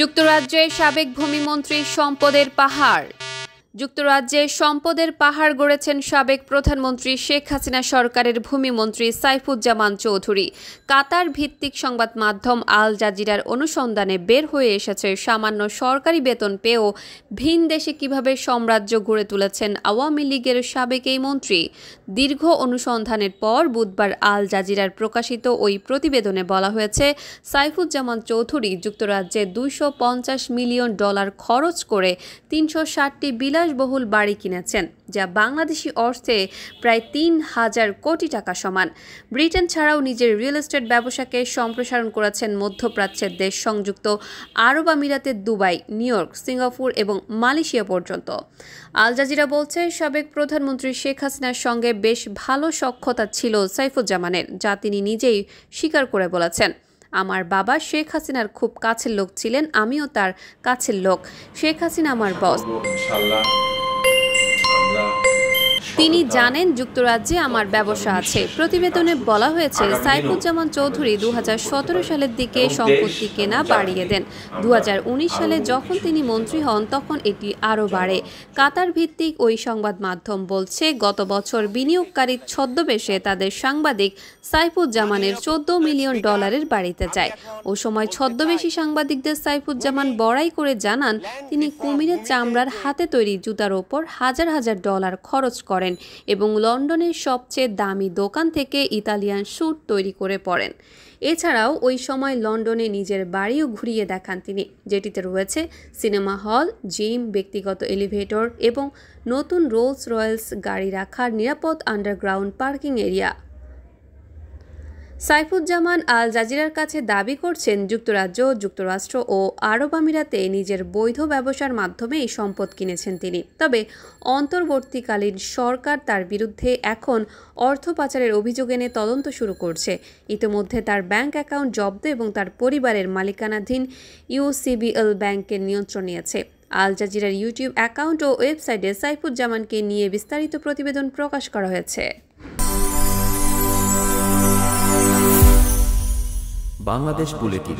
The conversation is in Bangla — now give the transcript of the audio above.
যুক্তরাজ্যের সাবেক ভূমিমন্ত্রী সম্পদের পাহাড়। যুক্তরাজ্যে সম্পদের পাহাড় গড়েছেন সাবেক প্রধানমন্ত্রী শেখ হাসিনা সরকারের ভূমিমন্ত্রী সাইফুজ্জামান চৌধুরী। কাতার ভিত্তিক সংবাদ মাধ্যম আল জাজিরার অনুসন্ধানে বের হয়ে এসেছে সামান্য সরকারি বেতন পেয়েও ভিন দেশে কিভাবে সাম্রাজ্য গড়ে তুলেছেন আওয়ামী লীগের সাবেক এই মন্ত্রী। দীর্ঘ অনুসন্ধানের পর বুধবার আল জাজিরার প্রকাশিত ওই প্রতিবেদনে বলা হয়েছে, সাইফুজ্জামান চৌধুরী যুক্তরাজ্যে $250 মিলিয়ন খরচ করে 360টি বিলাসবহুল বাড়ি কিনেছেন, যা বাংলাদেশি অর্থে প্রায় 3,000 কোটি টাকা সমান। ব্রিটেন ছাড়াও নিজের রিয়েল এস্টেট ব্যবসাকে সম্প্রসারণ করেছেন মধ্যপ্রাচ্যের দেশ সংযুক্ত আরব আমিরাতে, দুবাই, নিউ ইয়র্ক, সিঙ্গাপুর এবং মালয়েশিয়া পর্যন্ত। আল জাজিরা বলছে, সাবেক প্রধানমন্ত্রী শেখ হাসিনার সঙ্গে বেশ ভালো সখ্যতা ছিল সাইফুজ্জামানের, যা তিনি নিজেই স্বীকার করে বলেছেন। আমার বাবা শেখ হাসিনার খুব কাছের লোক ছিলেন, আমিও তার কাছের লোক। শেখ হাসিনা আমার বস। তিনি জানেন যুক্তরাজ্যে আমার ব্যবসা আছে। প্রতিবেদনে বলা হয়েছে, সাইফুজ্জামান চৌধুরী 2017 সালের দিকে সম্পত্তি কেনা বাড়িয়ে দেন। 2019 সালে যখন তিনি মন্ত্রী হন তখন এটি আরও বাড়ে। কাতার ভিত্তিক ওই সংবাদ মাধ্যম বলছে, গত বছর বিনিয়োগকারীর ছদ্মবেশে তাদের সাংবাদিক সাইফুজ্জামানের $14 মিলিয়ন বাড়িতে যায়। ও সময় ছদ্মবেশী সাংবাদিকদের সাইফুজ্জামান বড়াই করে জানান, তিনি কুমিরের চামড়ার হাতে তৈরি জুতার ওপর হাজার হাজার ডলার খরচ করেন এবং লন্ডনের সবচেয়ে দামি দোকান থেকে ইতালিয়ান স্যুট তৈরি করে পরেন। এছাড়াও ওই সময় লন্ডনে নিজের বাড়িও ঘুরিয়ে দেখান তিনি, যেটিতে রয়েছে সিনেমা হল, জিম, ব্যক্তিগত এলিভেটর এবং নতুন রোলস রয়েলস গাড়ি রাখার নিরাপদ আন্ডারগ্রাউন্ড পার্কিং এরিয়া। সাইফুজ্জামান আল জাজিরার কাছে দাবি করছেন, যুক্তরাজ্য, যুক্তরাষ্ট্র ও আরব আমিরাতে নিজের বৈধ ব্যবসার মাধ্যমে এই সম্পদ কিনেছেন তিনি। তবে অন্তর্বর্তীকালীন সরকার তার বিরুদ্ধে এখন অর্থ পাচারের অভিযোগ এনে তদন্ত শুরু করছে। ইতিমধ্যে তার ব্যাংক অ্যাকাউন্ট জব্দ এবং তার পরিবারের মালিকানাধীন UCBL ব্যাংকের নিয়ন্ত্রণ নিয়েছে। আল জাজিরার ইউটিউব অ্যাকাউন্ট ও ওয়েবসাইটে সাইফুজ্জামানকে নিয়ে বিস্তারিত প্রতিবেদন প্রকাশ করা হয়েছে। বাংলাদেশ বুলেটিন।